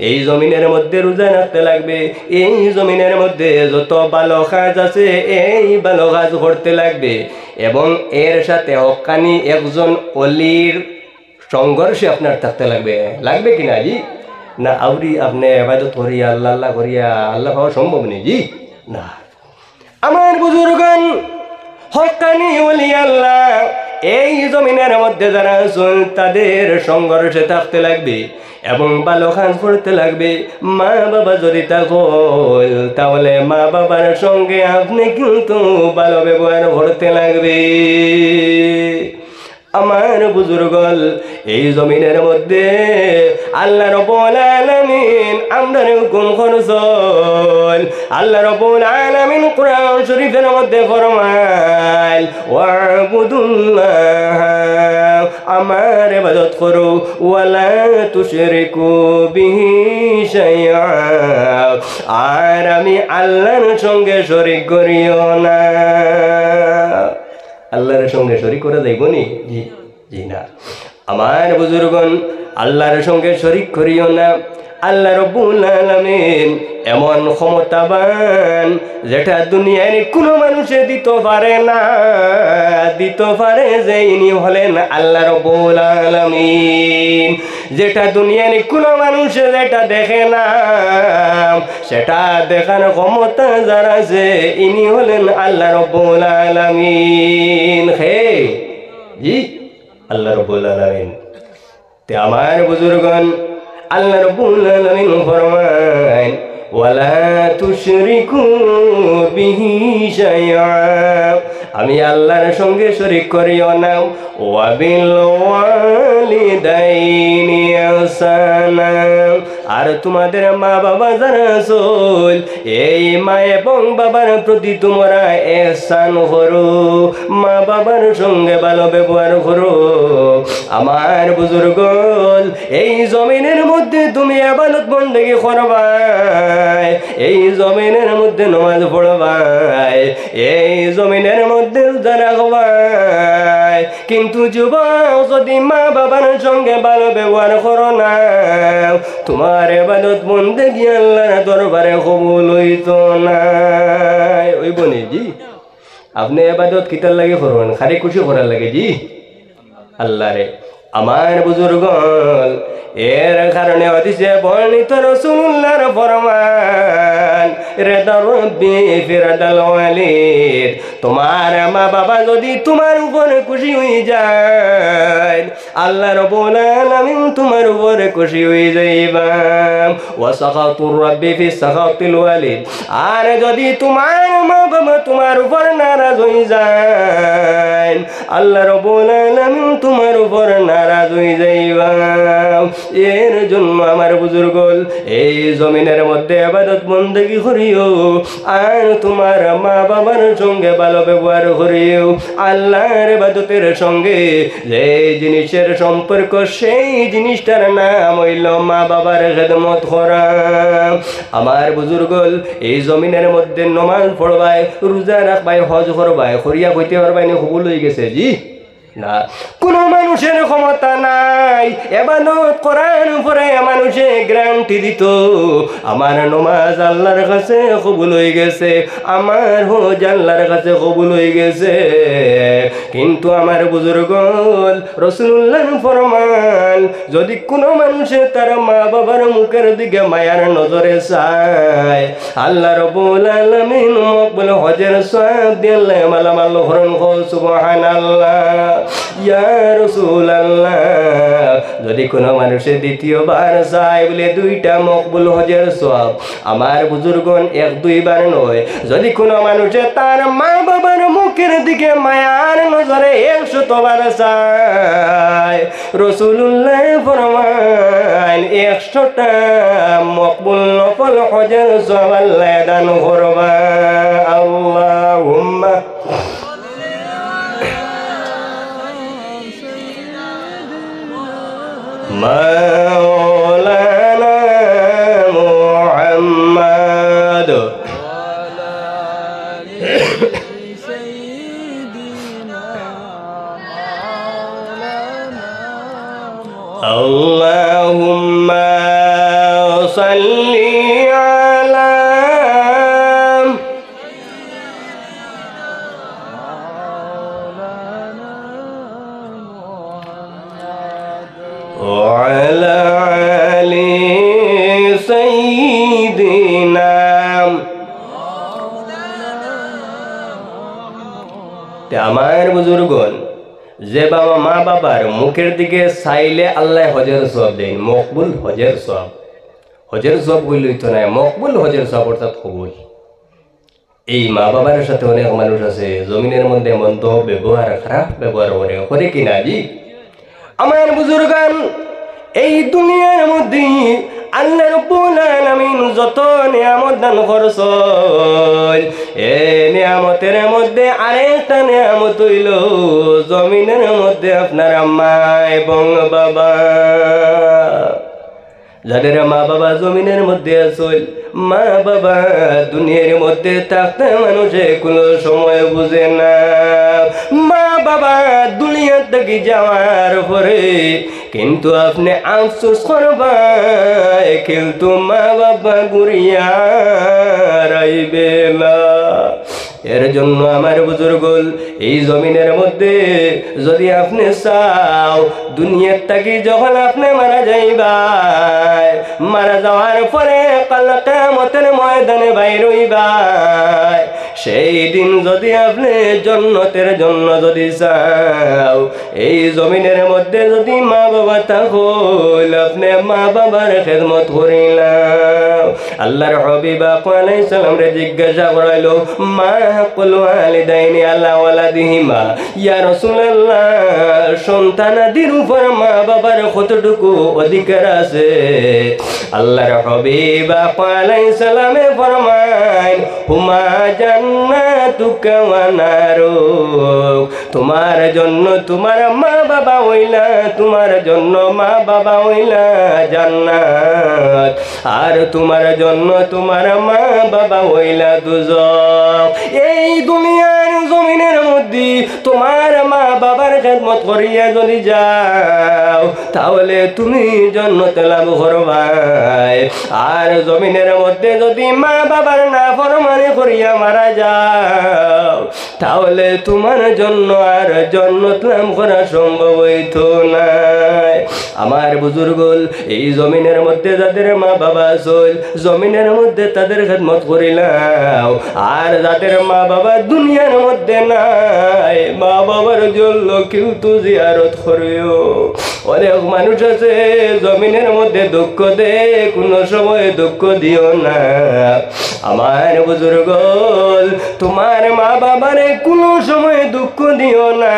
এই জমিনের মধ্যে রোজা রাখতে লাগবে এই জমিনের মধ্যে যত ভালো কাজ আছে এই ভালো কাজ করতে লাগবে এবং এর সাথে হক্কানি একজন ওলির সংঘর্ষে আপনার থাকতে লাগবে, লাগবে কিনা জি? না আউরি আপনি আবাদত করিয়া আল্লাহ আল্লাহ করিয়া আল্লাহ পাওয়া সম্ভব নেই জি না। আমার বুজুর্গন হক্কানি ওলি আল্লাহ এই জমিনের মধ্যে যারা আছেন তাদের সংঘর্ষে থাকতে লাগবে এবং ভালো কাজ করতে লাগবে। মা বাবা যদি থাকেন তাহলে মা বাবার সঙ্গে আপনি কিন্তু ভালো ব্যবহার করতে লাগবে। আমার বুজুর্গল এই জমিনের মধ্যে আল্লাহ রাব্বুল আলামিন আমরার হুকুম করছেন। আল্লাহ রাব্বুল আলামিন কোরআন শরীফের মধ্যে ফরমায় ওয়াবুদুল্লাহ, আমার ইবাদত করো, ওয়ালা তুশরিকু বিহি শাইআ, আর আমি আল্লাহর সঙ্গে শরীক করিও না। আল্লাহর সঙ্গে শরীক করা যাইব নি জি জি না। আমার বুজুর্গন আল্লাহর সঙ্গে শরীক করিও না। আল্লাহ রাব্বুল আলামিন এমন ক্ষমতাবান যেটা দুনিয়ার কোনো মানুষে দিতে পারে না, দিতে পারে যে ইনি হলেন আল্লাহ রাব্বুল আলামিন। যেটা দুনিয়ার কোনো মানুষে যেটা দেখে না সেটা দেখার ক্ষমতা যার আছে ইনি হলেন আল্লাহ রাব্বুল আলামিন। হে জি আল্লাহ রাব্বুল আলামিন। তে আমার বুজুর্গন আল্লাহ রাব্বুল আলামিন ফরমান ওয়ালা তুশরিকু বিহি শাইআ, আমি আল্লাহর সঙ্গে শরীক করিও না। ওয়া বিল ওয়ালিদাইনি ইহসানা, আর তোমাদের মা বাবা যারা আছেন এই মা এবং বাবার প্রতি তোমরা ইহসান করো, মা বাবার সঙ্গে ভালো ব্যবহার করো। আমার বুজুর্গল এই জমিনের মধ্যে তুমি ইবাদত বন্দেগী করবাই, এই জমিনের মধ্যে নামাজ পড়বাই, এই জমিনের মধ্যে রোজা রাখবাই, কিন্তু যুবক যদি মা বাবার সঙ্গে ভালো ব্যবহার করো না তোমার ইবাদত বন্দেগী আল্লাহর দরবারে কবুল হইতো না। ওই বনি জি আপনি ইবাদত কিতার লাগে করবেন, খালি খুশি করার লাগে জি আল্লাহরে। আমার বুজুর্গল এর কারণে হাদিসে বর্ণিত রাসূলুল্লাহর ফরমান রেদা রব্বি ফিরাদাল ওয়ালিদ, তোমার মা বাবা যদি তোমার উপরে খুশি হয়ে যায় আল্লাহ রাব্বুল আলামিন তোমার উপরে খুশি হয়ে যাইবা। ওয়া সাখাতুর রব্বি ফি সাখাতিল ওয়ালিদ, আর যদি তোমার মা বাবা তোমার উপর নারাজ হয়ে যায় আল্লাহ রাব্বুল আলামিন তোমার উপর নারাজ হয়ে যাইবা। এর জন্য আমার বুজুর্গল এই জমিনের মধ্যে ইবাদত বন্দেগী করিও আর তোমার মা বাবার সঙ্গে ভালো ব্যবহার করিও। আল্লাহর ইবাদতের সঙ্গে যে জিনিসের সম্পর্ক সেই জিনিসটার নাম হইল মা বাবার খেদমত করা। আমার বুজুর্গল এই জমিনের মধ্যে নামাজ পড়বাই, রোজা রাখবাই, হজ করবাই, করিয়া কইতে পারবাই না কবুল হয়ে গেছে জি না। কোন মানুষের ক্ষমতা নাই ইবাদত করার উপরে মানুষে গ্যারান্টি দিত আমার নামাজ আল্লাহর কাছে কবুল হয়ে গেছে, আমার হজ আল্লাহর কাছে কবুল হয়ে গেছে। কিন্তু আমার বুজুর্গল রাসূলুল্লাহ ফরমান যদি কোনো মানুষে তার মা বাবার মুখের দিকে মায়ার নজরে চায় আল্লাহ রাব্বুল আলামিন মকবুল হজের সওয়াব দিয়ে আল্লাহ মালামাল হরণ কর সুবহানাল্লাহ ইয়া রাসূলুল্লাহ। যদি কোনো মানুষের দ্বিতীয়বার চায় বলে দুইটা মকবুল হজের সওয়াব, আমার বুজুর্গন এক দুইবার নয়, যদি কোনো মানুষে তার মা বাবার মুখের দিকে মায়ার নজরে 100বার চায় রাসূলুল্লাহ ফরমান 100টা মকবুল নফল হজের সওয়াব আল্লাহ দান করবা। আল্লাহুম্মা مولانا محمد اللهم صل على على علي سيدنا আমার বুজুর্গণ যে বাবা মা বাবার মুখের দিকে চাইলে আল্লাহ হজের সওয়াব দেন মকবুল হজের সওয়াব হইলই তো নাই মকবুল হজের সওয়াব অর্থাৎ কবুল এই মা বাবার সাথে অনেক মানুষ আছে জমিনের মধ্যে মন্দ ব্যবহার খারাপ ব্যবহার করে কিনা জি আমার বুজুর্গান এই দুনিয়ার মধ্যে আল্লাহ রাব্বুল আলামিন যত নিয়ামত দান করছেন এই নিয়ামতের মধ্যে আরেকটা নিয়ামত হইল জমিনের মধ্যে আপনার মা এবং বাবা যাদের মা বাবা জমিনের মধ্যে আছে মা বাবা দুনিয়ার মধ্যে থাকতে মানুষে কোনো সময় বুঝে না মা বাবা দুনিয়া থেকে যাওয়ার পরে কিন্তু আপনি আফসোস করবেন কিন্তু মা বাবা ঘুরিয়া রাইবে না এর জন্য আমার বুজুর্গ এই জমিনের মধ্যে যদি আপনি চাও দুনিয়ার থেকে যখন আপনি মারা যাইবাই মারা যাওয়ার পরে কাল কিয়ামতের ময়দানে বাইর হইবাই সেই দিন যদি আপনি জান্নাতের জন্য যদি চাও এই জমিনের মধ্যে যদি মা বাবা থাকল আপনি মা বাবার খেদমত করিলাম আল্লাহর হাবিব আলাইহিস সালাম রে জিজ্ঞাসা করাইলো মা হাক্কুল ওয়ালিদাইনি আলা ওয়ালাদিহিমা ইয়া রাসূলুল্লাহ সন্তানাদির উপর মা বাবার কতটুকু অধিকার আছে আল্লাহর হাবিব আলাইহিস সালামে ফরমায় হুমা জান্নাতুকা ওয়া নারুক তোমার জন্য তোমার মা বাবা হইলা তোমার জন্য মা বাবা হইলা জান্নাত আর তোমার জন্য তোমার মা বাবা হইলা দুজক এই দুনিয়ার জমিনের মধ্যে তোমার মা বাবার খেদমত করিয়া যদি যাও তাহলে তুমি জান্নাত লাভ করবাই আর জমিনের মধ্যে যদি মা বাবার নাফরমানি করিয়া মারা যাও তাহলে তোমার জন্য আর জান্নাত লাভ করা সম্ভব হইতো না আমার বুজুর্গ এই জমিনের মধ্যে যাদের মা বাবা আছে জমিনের মধ্যে তাদের খেদমত করিলাম আর যাদের মা বাবা দুনিয়ার মধ্যে নাই মা বাবার জন্য কিন্তু জিয়ারত করিও অনেক মানুষ আছে জমিনের মধ্যে দুঃখ দে কোনো সময় দুঃখ দিও না আমার বুজুর্গ তোমার মা বাবারে কোনো সময় দুঃখ দিও না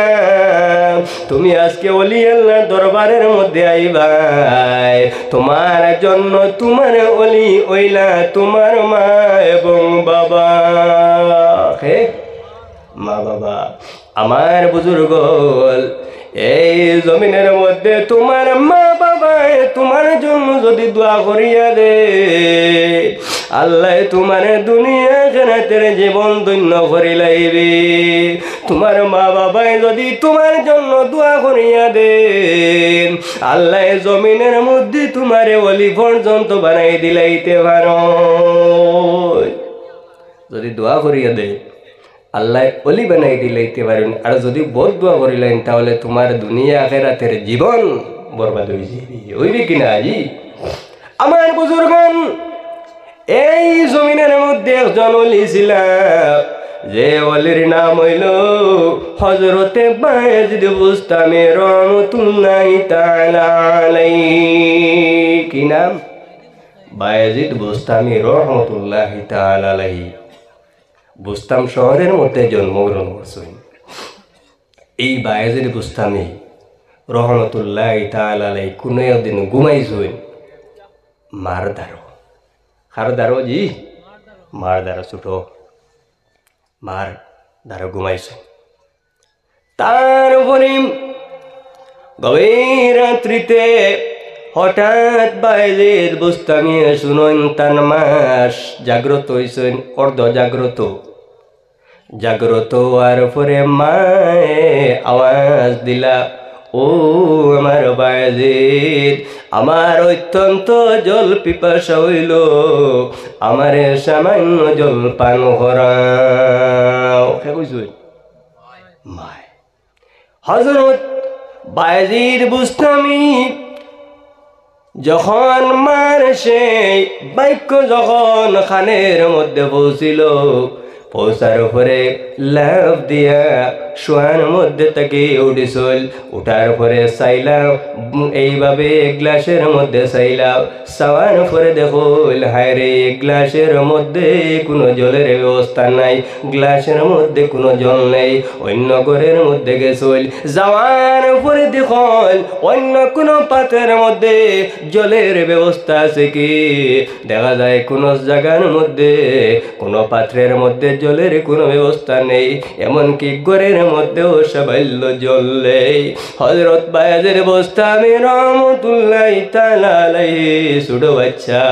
তুমি আজকে ওলি আল্লাহর দরবারের মধ্যে আইবাই তোমার জন্য তোমার ওলি ওইলা তোমার মা এবং বাবা হে মা বাবা আমার বুজুর্গ এই জমিনের মধ্যে তোমার মা বাবা তোমার জন্য যদি দোয়া করিয়া দে আল্লাহ তোমার দুনিয়া খেরাতের জীবন ধন্য করি লাইবে তোমার মা বাবাই যদি তোমার জন্য দোয়া করিয়া দে আল্লাহ জমিনের মধ্যে তোমার ওলি পর্যন্ত বানাই দিলাইতে পারো যদি দোয়া করিয়া দে আল্লাহ ওলি বানাই দিলাইতে পারেন আর যদি বদ দোয়া করিলেন তাহলে তোমার দুনিয়া আখিরাতের জীবন বরবাদ হয়ে যাবে হইবে কিনা জি আমার বুজুর্গন এই জমিনের মধ্যে একজন ওলি ছিল যে ওলির নাম হইল হযরতে বায়েজিদ বুস্তামি রহমাতুল্লাহি তাআলা আলাইহি কি নাম বায়েজিদ বুস্তামি রহমাতুল্লাহি তাআলা আলাইহি বুস্তাম শহরের মধ্যে জন্মগ্রহণ করছেন এই বায়েজিদ বুস্তামি রহমাতুল্লাহি তাআলা আলাইহি কোনো একদিন ঘুমাইছেন মার দ্বারো খার দ্বারো জি মার দ্বারো ছোট মার দ্বারো ঘুমাইছেন তার উপরে গভীর রাত্রিতে হঠাৎ বায়েজিদ বুস্তামি শুনেন তার মাস জাগ্রত হইছেন অর্ধ জাগ্রত হওয়ার পরে মায়ে আওয়াজ দিলা ও আমার বায়েজিদ আমার অত্যন্ত জল পিপাসা হইল আমারে সামান্য জল পান করাও কে কইছেন মায় হযরত বায়েজিদ বুস্তামি যখন মার সেই বাক্য যখন খানের মধ্যে পৌঁছিল, পৌঁছার পরে লাভ দিয়া শোয়ার মধ্যে তাকে উঠিছিল। উঠার পরে চাইলাম এইভাবে গ্লাসের মধ্যে চাইলাম, চাওয়ার পরে দেখো হায় রে গ্লাসের মধ্যে কোনো জলের ব্যবস্থা নাই, গ্লাসের মধ্যে কোনো জল নেই। অন্য ঘরের মধ্যে গেছিল, যাওয়ার পরে দেখো অন্য কোনো পাত্রের মধ্যে জলের ব্যবস্থা আছে কি? দেখা যায় কোনো জায়গার মধ্যে কোনো পাত্রের মধ্যে জলের কোনো ব্যবস্থা নেই, এমনকি ঘরের মধ্যেও সামান্য জল নেই। হযরত বায়েজিদ বুস্তামি রহমাতুল্লাহি তাআলা আলাইহি ছোট বাচ্চা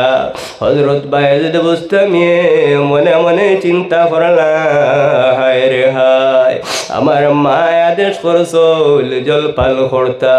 হযরত বায়েজিদ বুস্তামি মনে মনে চিন্তা করলা, হায় রে হায়, আমার মা আদেশ করছিল জল পান করতা,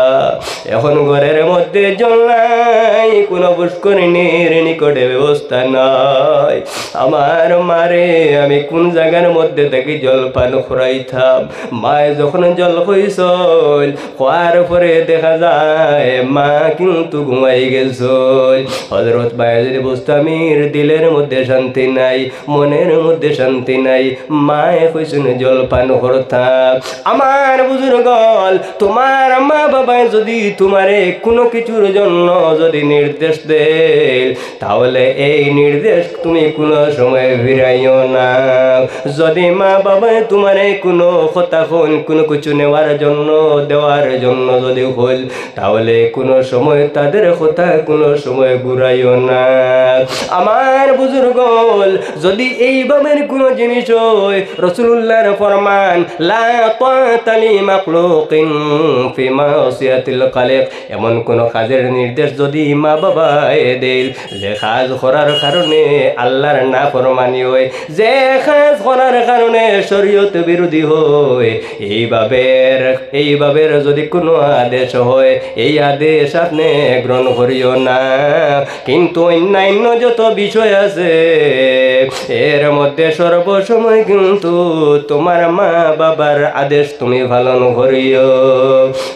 এখন ঘরের মধ্যে জল নাই, কোনো পুষ্করিণীর নিকটে ব্যবস্থা নাই। আমার মারে আমি কোন জায়গার মধ্যে থেকে জল পান করাইতাম? মায়ে যখন জল হইছিল, হওয়ার পরে দেখা যায় মা কিন্তু ঘুমাই গেছিল। হযরত বায়েজিদ বুস্তামির দিলের মধ্যে শান্তি নাই, মনের মধ্যে শান্তি নাই। মায়ে কইছেন জল পান করতাম। আমার বুজুর্গল, তোমার মা বাবাই যদি তোমারে কোনো কিছুর জন্য যদি নির্দেশ দেয়, তাহলে এই নির্দেশ তুমি কোনো সময় ফিরাইও না। যদি মা বাবাই তোমারে কোনো কথা হন, কোনো কিছু নেওয়ার জন্য দেওয়ার জন্য যদি হল, তাহলে কোনো সময় তাদের কথা কোনো সময় ঘুরাইও না। আমার বুজুর্গল, যদি এইভাবে কোনো জিনিস হয়, রাসূলুল্লাহর ফরমান লা তাআতা লি মাখলুকিন ফি মাসিয়াতিল খালিক, এমন কোন কাজের নির্দেশ যদি মা বাবা দেয় যে কাজ করার কারণে আল্লাহর নাফরমানি হয়, যে কাজ করার কারণে শরীয়ত বিরোধী হয়, এইভাবে যদি কোনো আদেশ হয়, এই আদেশ আপনি গ্রহণ করিও না। কিন্তু অন্যান্য যত বিষয় আছে এর মধ্যে সর্বসময় কিন্তু তোমার মা বাবার আদেশ তুমি পালন করিও।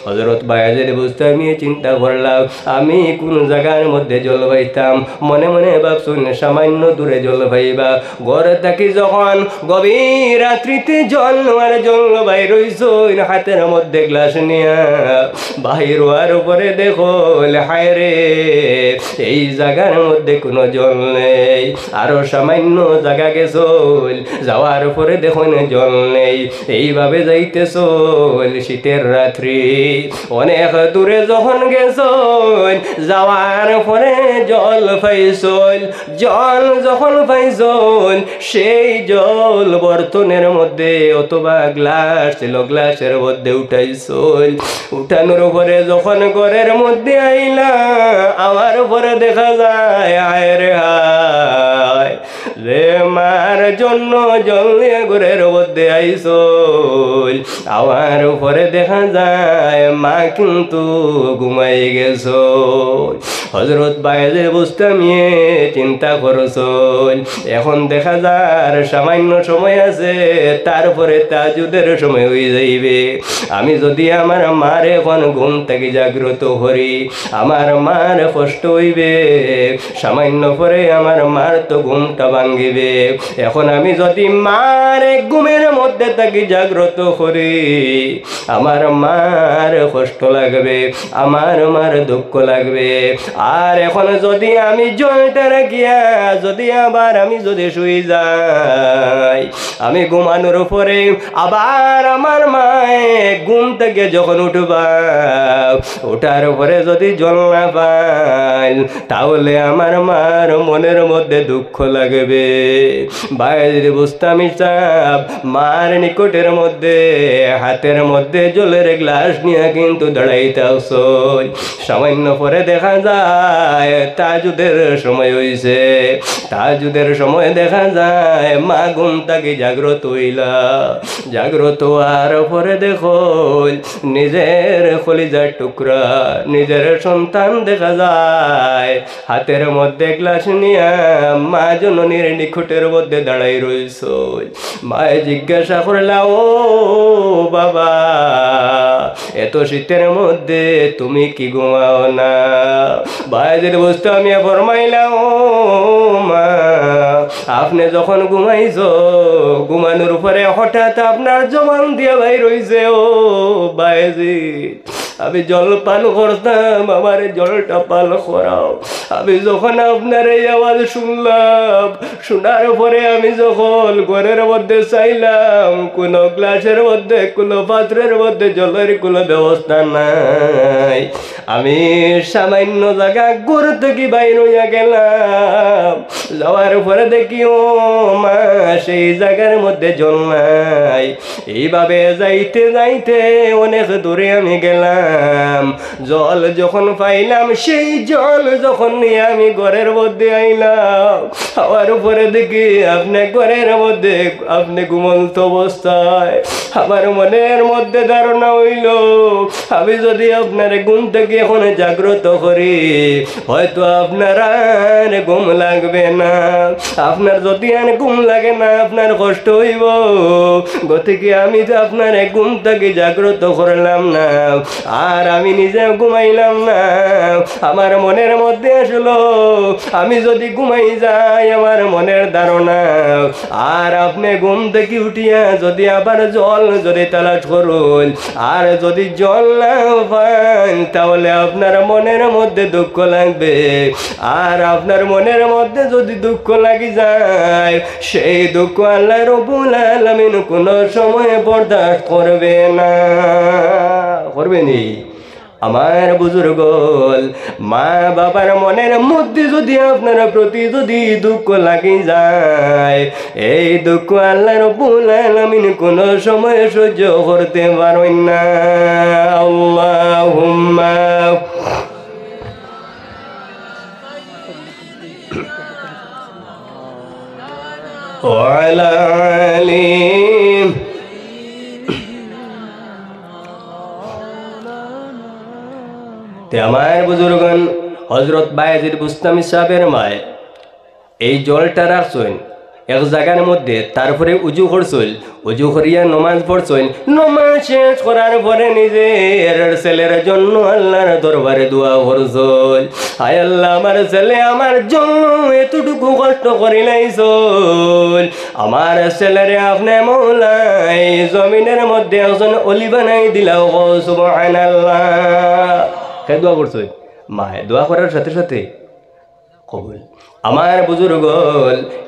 হযরত বায়েজিদ বুস্তামি চিন্তা করলাম, আমি কোন জায়গার মধ্যে জল পাইতাম? মনে মনে ভাবছুন সামান্য দূরে জল পাইবা। ঘরে থাকি যখন গভীর রাত্রিতে জল বাইর হইছুন হাতের মধ্যে গ্লাস নিয়া, বাহির হওয়ার উপরে দেখো হায় রে এই জায়গার মধ্যে কোনো জল নেই। আরো সামান্য জায়গা গেছল, যাওয়ার পরে দেখুন জল নেই। এইভাবে যাইতেছল শীতের রাত্রি, অনেক দূরে যখন গেছল, যাওয়ার পরে জল পাইছল। জল যখন পাইছল, সেই জল বর্তনের মধ্যে অথবা গ্লাস ছিল, গ্লাসের মধ্যে উঠাইছল। উঠানোর পরে যখন ঘরের মধ্যে আইলা, আমার পরে দেখা যায় হায় রে হায়, রে মার জন্য জল নিয়ে ঘরের মধ্যে আইছল। আমার উপরে দেখা যায় মা কিন্তু ঘুমাই গেছ। হযরত বায়েজিদ বুস্তামি চিন্তা করছল, এখন দেখা যার সামান্য সময় আছে, তারপরে তাহাজ্জুদের সময় হয়ে যাইবে। আমি যদি আমার মার এখন ঘুম থেকে জাগ্রত করি, আমার মার কষ্ট হইবে, সামান্য পরে আমার মার তো ঘুমটা ভাঙ্গিবে। এখন আমি যদি মার ঘুমের মধ্যে থাকি জাগ্রত করি, আমার মার কষ্ট লাগবে, আমার মার দুঃখ লাগবে। আর এখন যদি আমি জলটা রাখিয়া যদি আবার আমি যদি শুয়ে যাই, আমি ঘুমানোর পরে আবার আমার মায়ে ঘুম থেকে যখন উঠবা, ওঠার পরে যদি জল না পাই, তাহলে আমার মার মনের মধ্যে দুঃখ লাগবে। বায়েজিদ বুস্তামি সাহেব মার নিকটের মধ্যে হাতের মধ্যে জলের গ্লাস নিয়ে কিন্তু দাঁড়াইতে আসল। সামান্য পরে দেখা যায় তাহাজ্জুদের সময় হইছে। তাহাজ্জুদের সময় দেখা যায় মা ঘুম থেকে জাগ্রত হইলা। জাগ্রত হওয়ার পরে দেখো নিজের কলিজার টুকরা, নিজের সন্তান দেখা যায় হাতের মধ্যে গ্লাস নিয়া মা জননীর নিকটের মধ্যে দাঁড়াই রইছ। মায়ে জিজ্ঞাসা করলা, ও বাবা, এত শীতের মধ্যে তুমি কি ঘুমাও না? বায়েজিদ বুস্তামি ফরমাইলাম ও মা আপনি যখন ঘুমাইছো ঘুমানোর পরে হঠাৎ আপনার জবান দিয়ে বাইর হইছে ও বায়েজিদ আমি জল পান করতাম আমার জলটা পান করাও আমি যখন আপনার এই আওয়াজ শুনলাম শোনার পরে আমি যখন ঘরের মধ্যে চাইলাম কোনো গ্লাসের মধ্যে কোনো পাত্রের মধ্যে জলের কোনো ব্যবস্থা নাই আমি সামান্য জায়গা ঘর থেকে বাইর হইয়া গেলাম যাওয়ার পরে দেখি ও মা সেই জায়গার মধ্যে জল নাই এইভাবে যাইতে যাইতে অনেক দূরে আমি গেলাম জল যখন পাইলাম সেই জল যখন নিয়ে আমি ঘরের মধ্যে আইলাম আমার উপরে দেখি আপনি ঘরের মধ্যে আপনি ঘুমন্ত অবস্থায় আমার মনের মধ্যে ধারণা হইল আমি যদি আপনার ঘুম থেকে এখন জাগ্রত করি হয়তো আপনার আর ঘুম লাগবে না আপনার যদি আর ঘুম লাগে না আপনার কষ্ট হইব গতিকে আমি তো আপনার ঘুম থেকে জাগ্রত করলাম না আর আমি নিজে ঘুমাইলাম না আমার মনের মধ্যে আসলো আমি যদি ঘুমাই যাই আমার মনের ধারণা আর আপনি ঘুম থেকে উঠিয়া যদি আবার জল যদি তালাশ করুন আর যদি জল না পান তাহলে আপনার মনের মধ্যে দুঃখ লাগবে আর আপনার মনের মধ্যে যদি দুঃখ লাগি যায় সেই দুঃখ আল্লাহ রব্বুল আলামিন কোনো সময় বরদাস্ত করবে না করবেনি আমার বুজুর্গ মা বাবার মনের মধ্যে যদি আপনার প্রতি যদি দুঃখ লাগি যায় এই দুঃখ আল্লাহ রব্বুল আলামিন কোনো সময় সহ্য করতে পারেন না আল্লাহুম্মা ওয়ালা আলিম তে আমার বুজুর্গন হযরত বায়েজিদ বুস্তামি সাহেবের মায় এই জলটা রাখছেন এক জায়গার মধ্যে তারপরে উজু করছিল উজু করিয়া নমাজ পড়ছেন নমাজ শেষ করার পরে নিজের ছেলের জন্য আল্লাহর দরবারে দোয়া করছেন হায় আল্লাহ আমার ছেলে আমার জন্য এতটুকু কষ্ট করে লাইছেন আমার ছেলেরে আপনি মওলা এই জমিনের মধ্যে একজন অলি বানাই দিলাও সুবহানাল্লাহ কে দোয়া করছেন মায়ে দোয়া করার সাথে সাথে কবুল আমার বুজুর্গ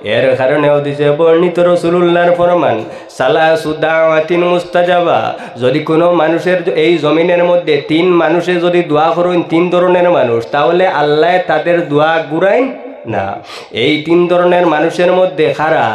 এর কারণেও দিছে বর্ণিত রাসূলুল্লাহর ফরমান সালাসু দাওয়াতিন মুস্তাজাবা যদি কোনো মানুষের এই জমিনের মধ্যে তিন মানুষে যদি দোয়া করেন তিন ধরনের মানুষ তাহলে আল্লাহ তাদের দোয়া ঘুরাইন না এই তিন ধরনের মানুষের মধ্যে খারা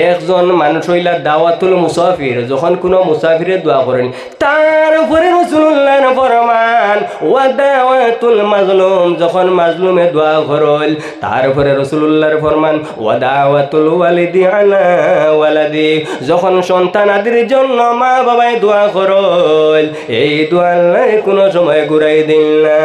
একজন মানুষ হইলা দাওয়াতুল মুসাফির যখন কোনো মুসাফিরে দোয়া করেন তারপরে রাসূলুল্লাহর ফরমান ওয়া দাওয়াতুল মাজলুম যখন মাজলুমে দোয়া করল তারপরে রাসূলুল্লাহর ফরমান ওয়া দাওয়াতুল ওয়ালিদি আলা ওয়ালাদি যখন সন্তান আদির জন্য মা বাবায় দোয়া করল এই দোয়া আল্লাহ কোনো সময় ঘুরাই দিন না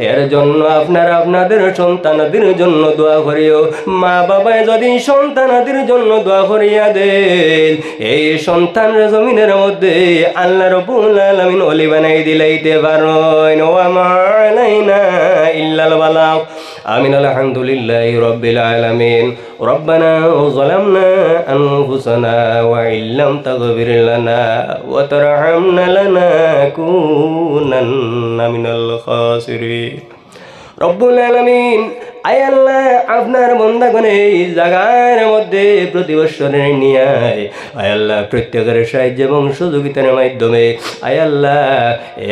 এর জন্য আপনারা আপনাদের সন্তানাদের জন্য দোয়া করিও মা বাবায় যদি সন্তানাদের জন্য দোয়া করিয়া দেন এই সন্তানের জমিনের মধ্যে আল্লাহ রাব্বুল আলামিন ওলি বানাই দিলাইতে পারেন ওয়া মা আলাইনা ইল্লাল বালাগ আমিন আলহামদুলিল্লাহি রাব্বিল আলামিন রব্বানা যালামনা আনফুসানা ওয়া ইল্লাম তাগফির লানা ওয়া তারহামনা লানাকুনান্না মিনাল খাসিরিন রব্বুল আলামিন আয় আল্লাহ আপনার বান্দাগণ এই জায়গার মধ্যে প্রতি বৎসরে নিয়ে আয় আল্লাহ প্রত্যেকের সাহায্য এবং সহযোগিতার মাধ্যমে আয় আল্লাহ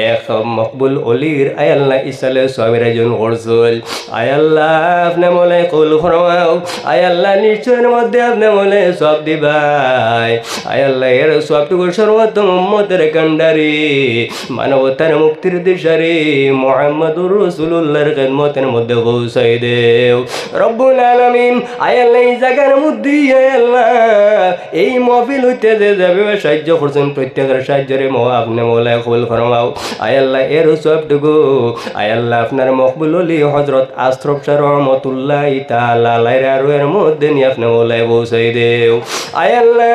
এক মকবুল অলির আয় আল্লাহ ইসালে সবের আয়োজন করছিল আয় আল্লাহ আপনি বলে কবুল ফরমাও আয় আল্লাহ নিশ্চয়ের মধ্যে আপনি বলে সব দিবাই আয় আল্লাহ এর সবটুকু সর্বোত্তম উম্মতের কান্ডারি মানবতার মুক্তির দিশারি মুহাম্মদুর রাসূলুল্লাহর খিদমতের মধ্যে পৌঁছাই দে দেও রব্বুল আলামিন। আয় আল্লাহ এই জায়গার মধ্যে আয় আল্লাহ এই মহফিল হইতে যে যাবে সাহায্য করছেন প্রত্যেকের সাহায্যের আপনি মৌলায় কবুল ফরমাও। আয় আল্লাহ এর সবটুকু আয় আল্লাহ আপনার মকবুল অলি হযরত আশরাফ শাহ রহমাতুল্লাহ তাআলা আলাইহির এর মধ্যে নিয়ে আপনি মৌলায় পৌঁছাই দেও। আয় আল্লাহ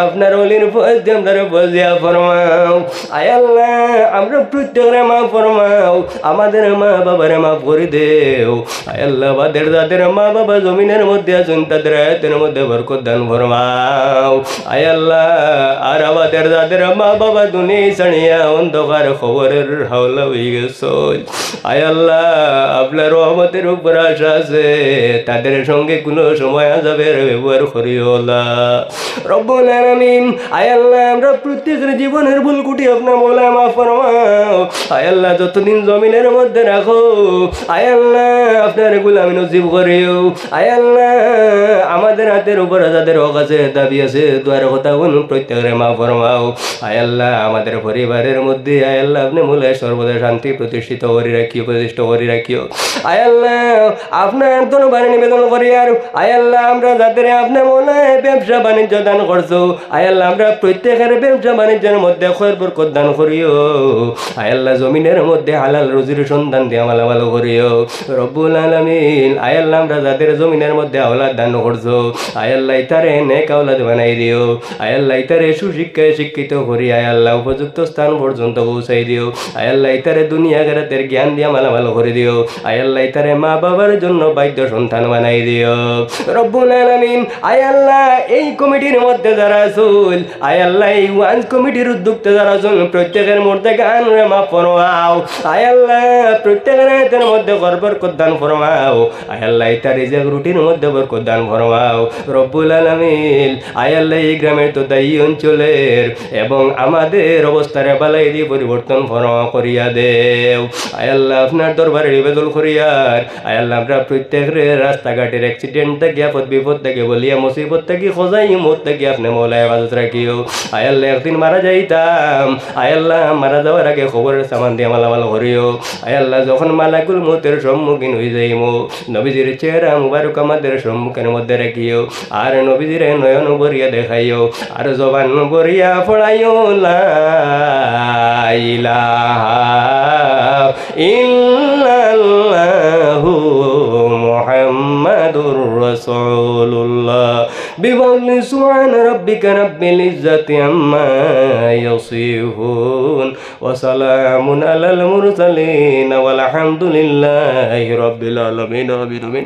আপনার অলির ফজলে আমরা বজিয়া ফরমাও। আয় আল্লাহ আমরা প্রত্যেকের মা ফরমাও, আমাদের মা বাবার মাফ করে দেও। আয় আল্লাহ যাদের মা বাবা জমিনের মধ্যে আছেন তাদের আয়াতের মধ্যে বরকত দান ফরমাও। আয় আল্লাহ আর আমাদের যাদের মা বাবা দুনিয়া ছাড়িয়া অন্ধকার খবরের হাওলা হয়ে গেছে, আয় আল্লাহ আপনার রহমতের উপর আশা আছে, তাদের সঙ্গে কোনো সময় আযাবের ব্যবহার করিও না রব্বুল আলামিন। আয় আল্লাহ আমরা প্রত্যেকের জীবনের ভুল কুটি আপনার মৌলায় মাফ ফরমাও। আয় আল্লাহ যতদিন জমিনের মধ্যে রাখো আয় আল্লাহ আপনার গোলামি নসিব করিও। আয় আল্লাহ আমাদের হাতের উপর যাদের হক আছে দাবি আছে দুয়ার কথা বলুন প্রত্যেকের মাফ ফরমাও। আয় আল্লাহ আমাদের পরিবারের মধ্যে আয় আল্লাহ আপনি মূলে সর্বদা শান্তি প্রতিষ্ঠিত করে রাখিও, প্রতিষ্ঠিত করে রাখিও। আয় আল্লাহ আপনার দরবারে নিবেদন করি আর আয় আল্লাহ আমরা যাদের আপনার মৌলায় ব্যবসা বাণিজ্য দান করছো আয় আল্লাহ আমরা প্রত্যেকের ব্যবসা বাণিজ্যের মধ্যে খৈর বরকত দান করিও। আয় আল্লাহ জমিনের মধ্যে হালাল রুজির সন্ধান দিয়ে ভালো করিও রব্বুল আলামিন। আয় আল্লাহ আমরা যাদের জমিনের মধ্যে আওলাদ দান করছো আয় আল্লাহ ইতারে নেক আওলাদ বানাই দিও। আয় আল্লাহ ইতারে সুশিক্ষায় শিক্ষিত করি আয় আল্লাহ উপযুক্ত স্থান পর্যন্ত পৌঁছাই দিও। আয় আল্লাহ ইতারে দুনিয়া গেরাতের জ্ঞান দিয়া ভালো করে দিও। আয় আল্লাহ ইতারে মা বাবার জন্য বাধ্য সন্তান বানাই দিও রব্বুল আলামিন। আয় আল্লাহ এই কমিটির মধ্যে যারা আছেন আয় আল্লাহ এই ওয়াজ কমিটির উদ্যোক্তা যারা আছেন প্রত্যেকের মধ্যে গান মাফ ফরমাও। আয় আল্লাহ প্রত্যেকের হাতের মধ্যে বরকত দান ফরমাও। আয় আল্লাহ ইতার রিজিক রুটির মধ্যে বরকত দান ফরমাও রব্বুল আলামিন। আয় আল্লাহ এই গ্রামের তো এই অঞ্চলের এবং আমাদের অবস্থারে বালাই দিয়ে পরিবর্তন করিয়া দেও। আয় আল্লাহ আপনার দরবারে নিবেদন করিয়ার আয় আল্লাহ আমরা প্রত্যেকের রাস্তাঘাটের অ্যাক্সিডেন্ট থেকে আপদ বিপদ থেকে বলিয়া মুসিবত থেকে খোঁজাই মত থেকে আপনি মৌলায় হেফাজত রাখিও। আয় আল্লাহ একদিন মারা যাইতাম আয় আল্লাহ মারা যাওয়ার আগে খবরের সামান দিয়ে ভালো করিও। আয় আল্লাহ যখন মালাকুল মউতের সম্মুখীন হয়ে যাইমো নবীজির চেহারা মুবারক আমাদের সম্মুখের মধ্যে রাখিও আর নবীজির নয়ন ভরিয়া দেখাইও আর জবান ভরিয়া পড়াইও লা ইলাহা ইল্লাল্লাহু মুহাম্মাদুর রাসূলুল্লাহ বিফadli সুবহান রাব্বিকা রাব্বিল ইজ্জাতি আম্মা ইয়াসিফুন ওয়া সালামুন আলাল মুরসালিন ওয়াল হামদুলিল্লাহি রাব্বিল আলামিন। আমিন।